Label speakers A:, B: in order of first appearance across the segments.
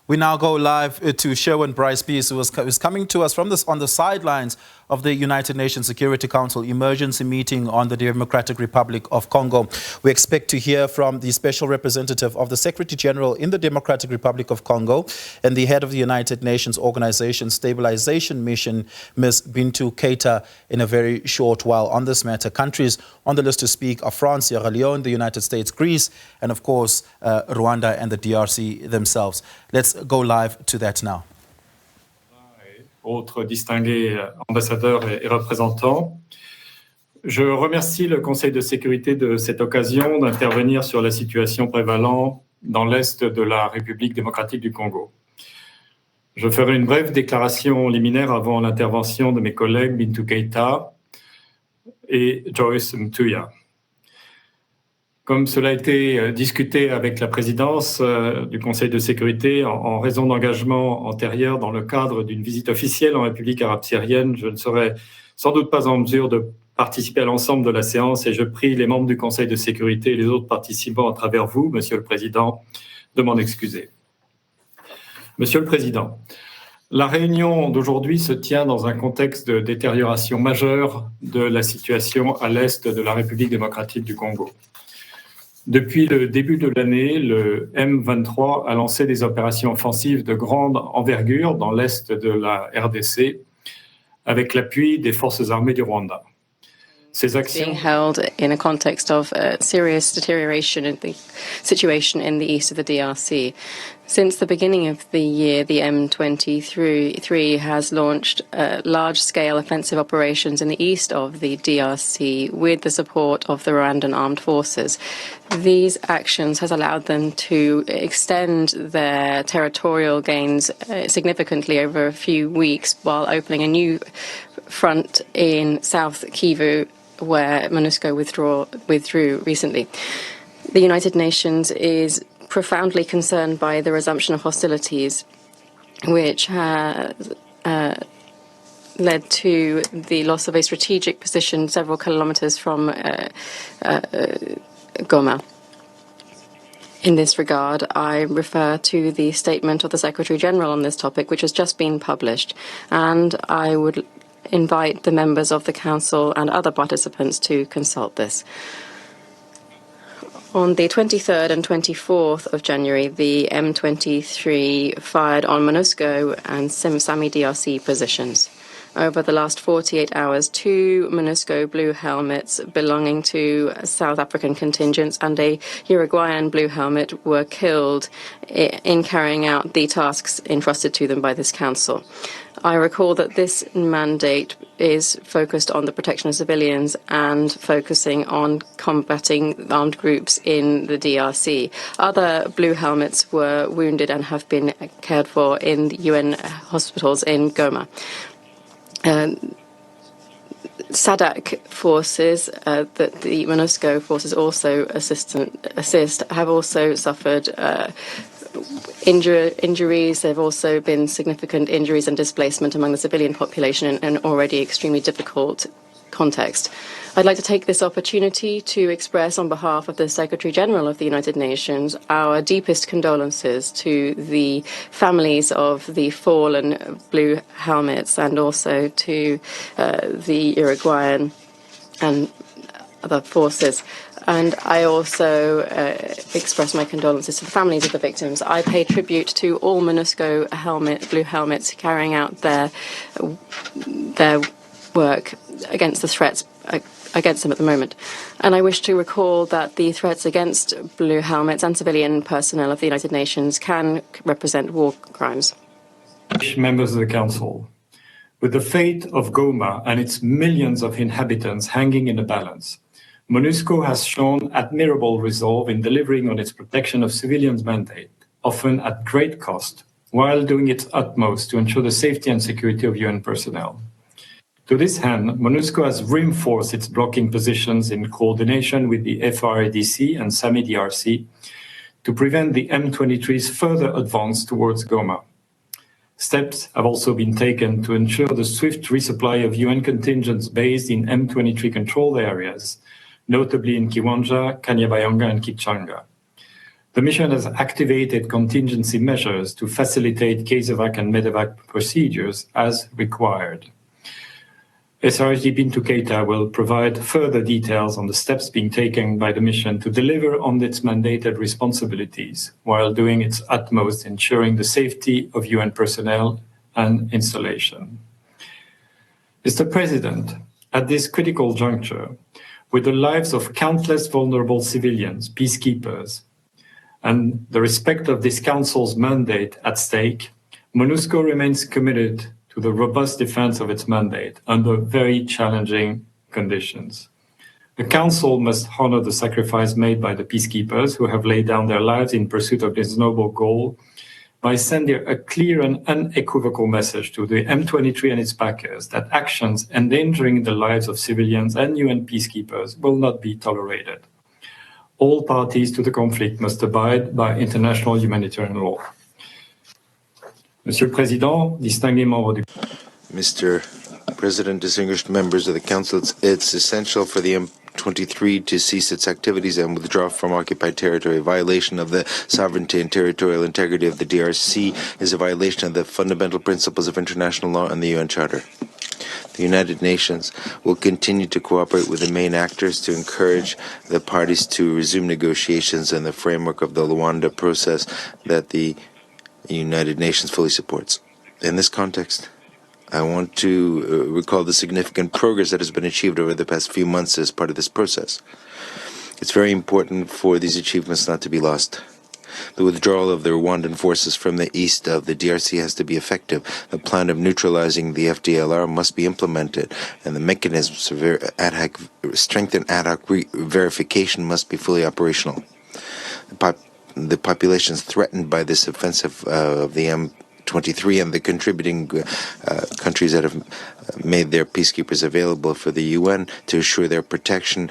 A: We now go live to Sherwin Bryce Peace, who is coming to us from on the sidelines of the United Nations Security Council emergency meeting on the Democratic Republic of Congo. We expect to hear from the special representative of the Secretary General in the Democratic Republic of Congo and the head of the United Nations Organization Stabilization Mission, Ms. Bintou Keita, in a very short while on this matter. Countries on the list to speak are France, Sierra Leone, the United States, Greece, and of course Rwanda and the DRC themselves. Let's go live to that now.
B: Autres distingués ambassadeurs et représentants, je remercie le Conseil de sécurité de cette occasion d'intervenir sur la situation prévalente dans l'est de la République démocratique du Congo. Je ferai une brève déclaration liminaire avant l'intervention de mes collègues Bintou Keita et Joyce Mtuya. Comme cela a été discuté avec la présidence du Conseil de sécurité en raison d'engagements antérieurs dans le cadre d'une visite officielle en République arabe syrienne, je ne serai sans doute pas en mesure de participer à l'ensemble de la séance et je prie les membres du Conseil de sécurité et les autres participants à travers vous, Monsieur le Président, de m'en excuser. Monsieur le Président, la réunion d'aujourd'hui se tient dans un contexte de détérioration majeure de la situation à l'est de la République démocratique du Congo. Depuis le début de l'année, le M23 a lancé des opérations offensives de grande envergure dans l'est de la RDC avec l'appui des forces armées du Rwanda. Ces actions
C: being held in a context of serious deterioration in the situation in the east of the DRC. Since the beginning of the year, the M23 has launched large-scale offensive operations in the east of the DRC with the support of the Rwandan armed forces. These actions has allowed them to extend their territorial gains significantly over a few weeks while opening a new front in South Kivu, where MONUSCO withdrew recently. The United Nations is profoundly concerned by the resumption of hostilities, which has led to the loss of a strategic position several kilometers from Goma. In this regard, I refer to the statement of the Secretary General on this topic, which has just been published, and I would invite the members of the Council and other participants to consult this. On the 23rd and 24th of January, the M23 fired on MONUSCO and SAMI DRC positions. Over the last 48 hours, 2 MONUSCO blue helmets belonging to South African contingents and a Uruguayan blue helmet were killed in carrying out the tasks entrusted to them by this council. I recall that this mandate is focused on the protection of civilians and focusing on combating armed groups in the DRC. Other blue helmets were wounded and have been cared for in the UN hospitals in Goma. SADC forces, that the MONUSCO forces also assist, have also suffered injuries. There have also been significant injuries and displacement among the civilian population in an already extremely difficult context. I'd like to take this opportunity to express on behalf of the Secretary General of the United Nations our deepest condolences to the families of the fallen blue helmets and also to the Uruguayan and other forces. And I also express my condolences to the families of the victims. I pay tribute to all MONUSCO blue helmets carrying out their work against the threats against them at the moment. And I wish to recall that the threats against blue helmets and civilian personnel of the United Nations can represent war crimes.
B: Members of the Council, with the fate of Goma and its millions of inhabitants hanging in the balance, MONUSCO has shown admirable resolve in delivering on its protection of civilians mandate, often at great cost, while doing its utmost to ensure the safety and security of UN personnel. To this end, MONUSCO has reinforced its blocking positions in coordination with the SADC and SAMI DRC to prevent the M23's further advance towards Goma. Steps have also been taken to ensure the swift resupply of UN contingents based in M23 controlled areas, notably in Kiwanja, Kanyabayonga, and Kichanga. The mission has activated contingency measures to facilitate CASEVAC and MEDEVAC procedures as required. SRSD Bintou Keita will provide further details on the steps being taken by the mission to deliver on its mandated responsibilities while doing its utmost ensuring the safety of UN personnel and installation. Mr. President, at this critical juncture, with the lives of countless vulnerable civilians, peacekeepers, and the respect of this Council's mandate at stake, MONUSCO remains committed to the robust defense of its mandate under very challenging conditions. The Council must honor the sacrifice made by the peacekeepers who have laid down their lives in pursuit of this noble goal by sending a clear and unequivocal message to the M23 and its backers that actions endangering the lives of civilians and UN peacekeepers will not be tolerated. All parties to the conflict must abide by international humanitarian law. Monsieur le Président, distingués membres du...
D: Mr. President, distinguished members of the Council, it's essential for the M23 to cease its activities and withdraw from occupied territory. A violation of the sovereignty and territorial integrity of the DRC is a violation of the fundamental principles of international law and the UN Charter. The United Nations will continue to cooperate with the main actors to encourage the parties to resume negotiations in the framework of the Luanda process that the United Nations fully supports. In this context, I want to recall the significant progress that has been achieved over the past few months as part of this process. It's very important for these achievements not to be lost. The withdrawal of the Rwandan forces from the east of the DRC has to be effective. The plan of neutralizing the FDLR must be implemented, and the mechanisms of strengthened ad hoc verification must be fully operational. The populations threatened by this offensive of the M23 and the contributing countries that have made their peacekeepers available for the UN to ensure their protection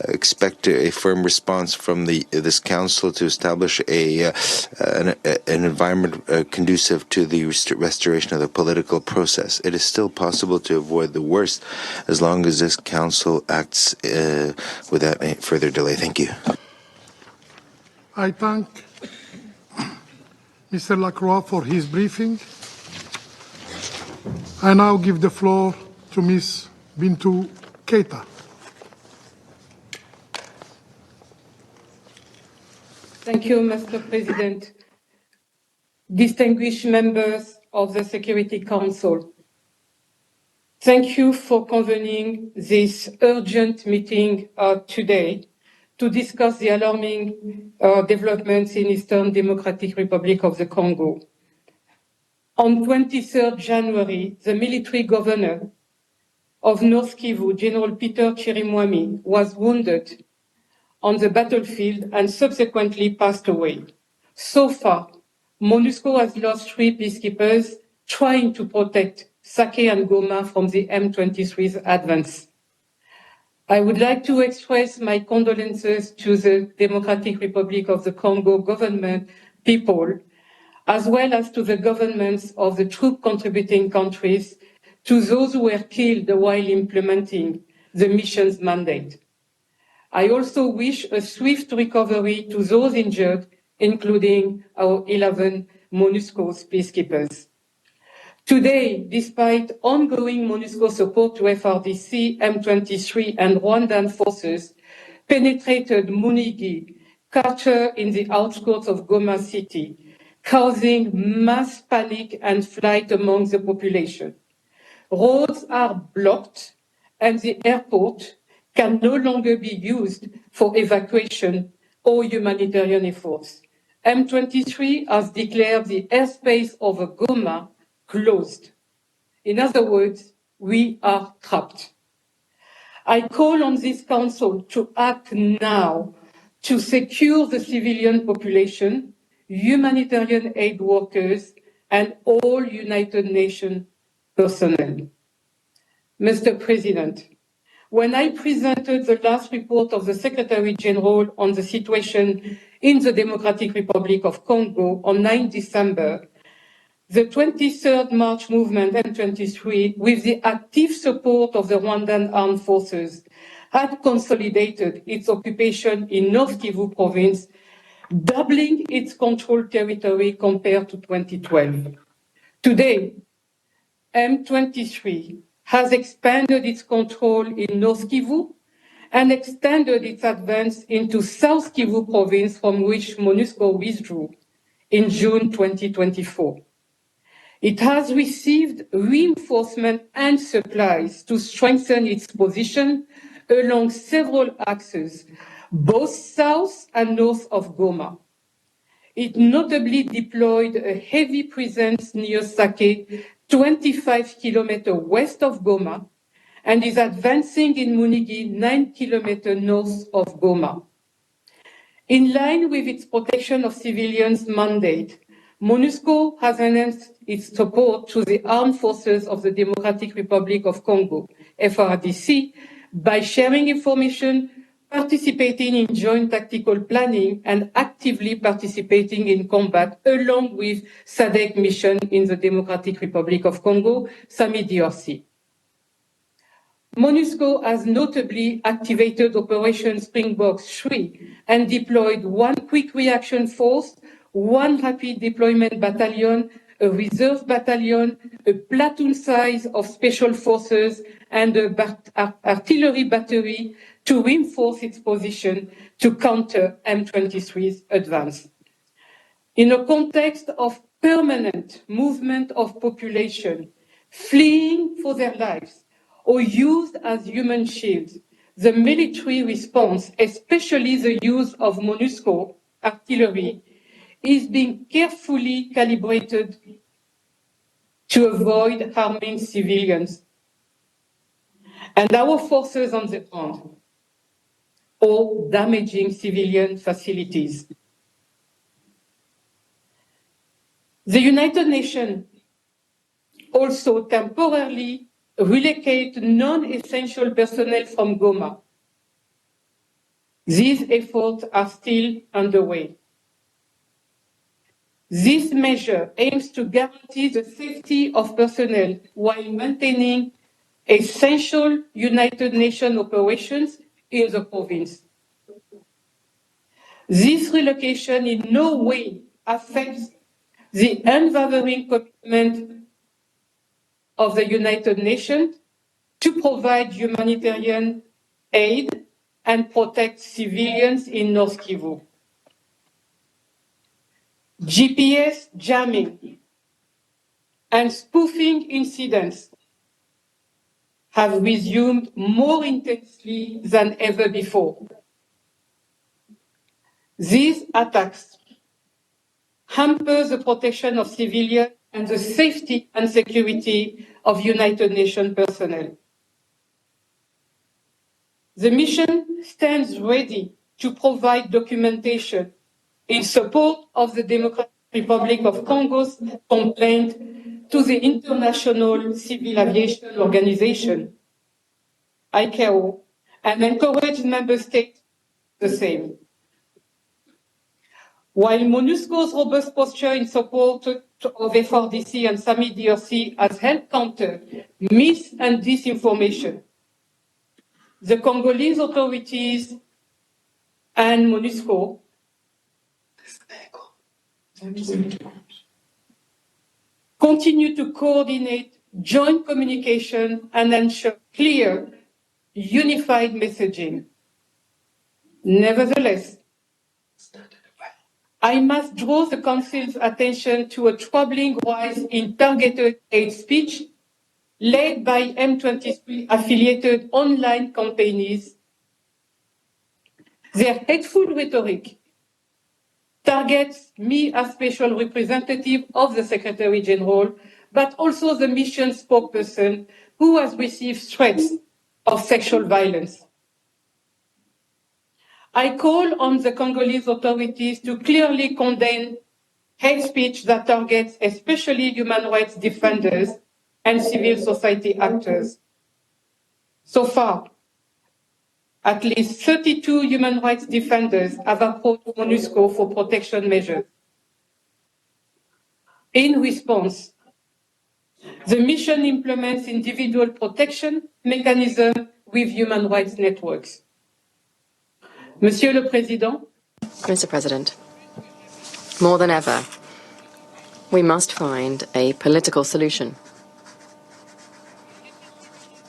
D: expect a firm response from this Council to establish an environment conducive to the restoration of the political process. It is still possible to avoid the worst as long as this Council acts without any further delay. Thank you.
E: I thank Mr. Lacroix for his briefing. I now give the floor to Ms. Bintou Keita.
F: Thank you, Mr. President. Distinguished members of the Security Council, thank you for convening this urgent meeting today to discuss the alarming developments in Eastern Democratic Republic of the Congo. On 23rd January, the military governor of North Kivu, General Peter Chirimwami, was wounded on the battlefield and subsequently passed away. So far, MONUSCO has lost 3 peacekeepers trying to protect Sake and Goma from the M23's advance. I would like to express my condolences to the Democratic Republic of the Congo government, people, as well as to the governments of the troop contributing countries, to those who were killed while implementing the mission's mandate. I also wish a swift recovery to those injured, including our 11 MONUSCO's peacekeepers. Today, despite ongoing MONUSCO support to FRDC, M23 and Rwandan forces penetrated Munigi, captured in the outskirts of Goma city, causing mass panic and flight among the population. Roads are blocked and the airport can no longer be used for evacuation or humanitarian efforts. M23 has declared the airspace over Goma closed. In other words, we are trapped. I call on this Council to act now to secure the civilian population, humanitarian aid workers, and all United Nations personnel. Mr. President, when I presented the last report of the Secretary General on the situation in the Democratic Republic of Congo on 9 December, the 23rd March movement, M23, with the active support of the Rwandan armed forces, had consolidated its occupation in North Kivu province, doubling its controlled territory compared to 2012. Today, M23 has expanded its control in North Kivu and extended its advance into South Kivu province, from which MONUSCO withdrew in June 2024. It has received reinforcement and supplies to strengthen its position along several axes, both south and north of Goma. It notably deployed a heavy presence near Sake, 25 kilometers west of Goma, and is advancing in Munigi, 9 kilometers north of Goma. In line with its protection of civilians mandate, MONUSCO has enhanced its support to the armed forces of the Democratic Republic of Congo, FARDC, by sharing information, participating in joint tactical planning, and actively participating in combat, along with SADC Mission in the Democratic Republic of Congo, DRC. MONUSCO has notably activated Operation Springbok 3 and deployed one quick reaction force, one rapid deployment battalion, a reserve battalion, a platoon size of special forces, and an artillery battery to reinforce its position to counter M23's advance. In a context of permanent movement of population fleeing for their lives or used as human shields, the military response, especially the use of MONUSCO artillery, is being carefully calibrated to avoid harming civilians and our forces on the ground or damaging civilian facilities. The United Nations also temporarily relocate non-essential personnel from Goma. These efforts are still underway. This measure aims to guarantee the safety of personnel while maintaining essential United Nations operations in the province. This relocation in no way affects the unwavering commitment of the United Nations to provide humanitarian aid and protect civilians in North Kivu. GPS jamming and spoofing incidents have resumed more intensely than ever before. These attacks hamper the protection of civilians and the safety and security of United Nations personnel. The mission stands ready to provide documentation in support of the Democratic Republic of Congo's complaint to the International Civil Aviation Organization, ICAO, and encourage member states the same. While MONUSCO's robust posture in support of FARDC and DRC has helped counter mis- and disinformation, the Congolese authorities and MONUSCO continue to coordinate joint communication and ensure clear, unified messaging. Nevertheless, I must draw the Council's attention to a troubling rise in targeted hate speech led by M23-affiliated online campaigns. Their hateful rhetoric targets me as special representative of the Secretary General, but also the mission spokesperson who has received threats of sexual violence. I call on the Congolese authorities to clearly condemn hate speech that targets especially human rights defenders and civil society actors. So far, at least 32 human rights defenders have approached MONUSCO for protection measures. In response, the mission implements individual protection mechanisms with human rights networks. Monsieur le Président,
C: Mr. President, More than ever, we must find a political solution.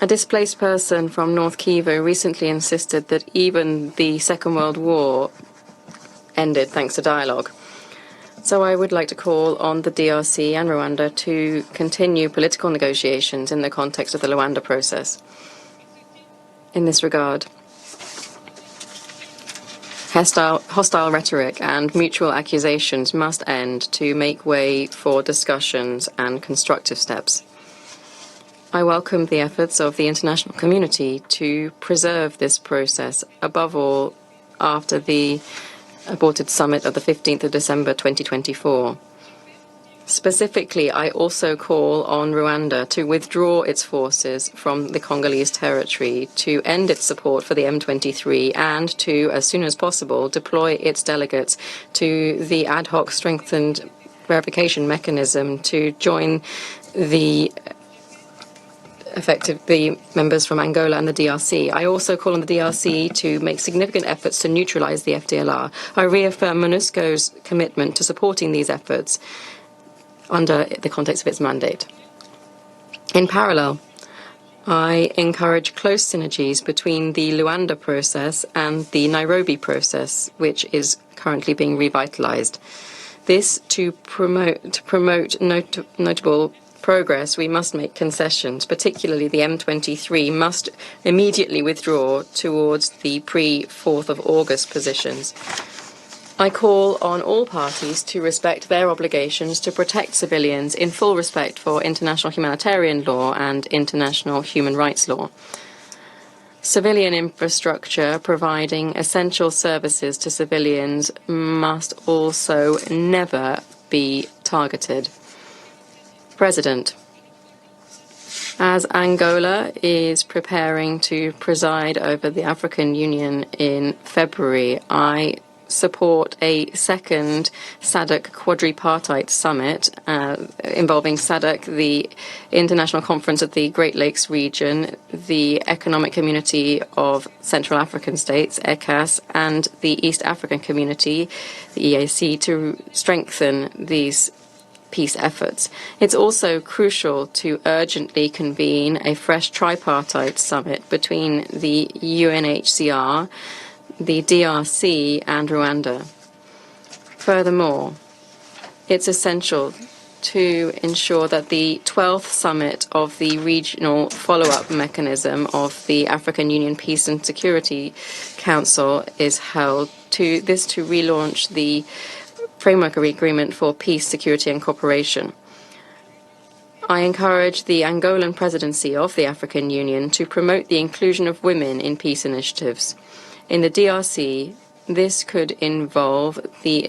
C: A displaced person from North Kivu recently insisted that even the Second World War ended thanks to dialogue. So I would like to call on the DRC and Rwanda to continue political negotiations in the context of the Luanda process. In this regard, hostile rhetoric and mutual accusations must end to make way for discussions and constructive steps. I welcome the efforts of the international community to preserve this process, above all after the aborted summit of the 15th of December 2024. Specifically, I also call on Rwanda to withdraw its forces from the Congolese territory, to end its support for the M23, and to, as soon as possible, deploy its delegates to the ad hoc strengthened verification mechanism to join the members from Angola and the DRC. I also call on the DRC to make significant efforts to neutralize the FDLR. I reaffirm MONUSCO's commitment to supporting these efforts under the context of its mandate. In parallel, I encourage close synergies between the Luanda process and the Nairobi process, which is currently being revitalized. This to promote notable progress, we must make concessions, particularly the M23 must immediately withdraw towards the pre-4th of August positions. I call on all parties to respect their obligations to protect civilians in full respect for international humanitarian law and international human rights law. Civilian infrastructure providing essential services to civilians must also never be targeted. President, as Angola is preparing to preside over the African Union in February, I support a second SADC quadripartite summit involving SADC, the International Conference of the Great Lakes Region, the Economic Community of Central African States, ECAS, and the East African Community, the EAC, to strengthen these peace efforts. It's also crucial to urgently convene a fresh tripartite summit between the UNHCR, the DRC and Rwanda. Furthermore, it's essential to ensure that the 12th summit of the regional follow-up mechanism of the African Union Peace and Security Council is held, to relaunch the Framework Agreement for Peace, Security and Cooperation. I encourage the Angolan presidency of the African Union to promote the inclusion of women in peace initiatives. In the DRC, this could involve the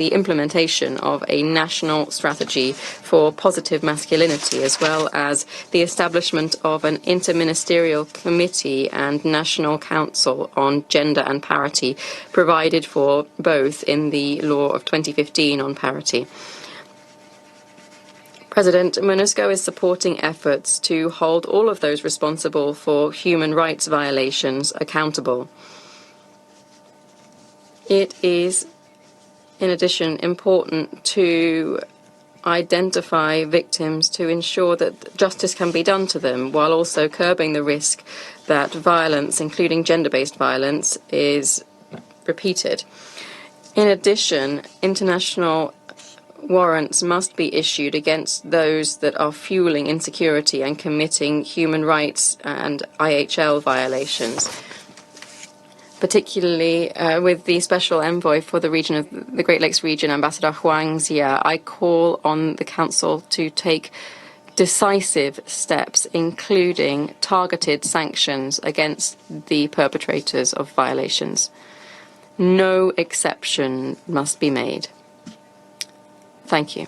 C: implementation of a national strategy for positive masculinity, as well as the establishment of an interministerial committee and national council on gender and parity, provided for both in the law of 2015 on parity. President, MONUSCO is supporting efforts to hold all of those responsible for human rights violations accountable. It is, in addition, important to identify victims to ensure that justice can be done to them, while also curbing the risk that violence, including gender-based violence, is repeated. In addition, international warrants must be issued against those that are fueling insecurity and committing human rights and IHL violations. Particularly with the Special Envoy for the region of the Great Lakes region, Ambassador Huang Zia, I call on the Council to take decisive steps, including targeted sanctions against the perpetrators of violations. No exception must be made. Thank you.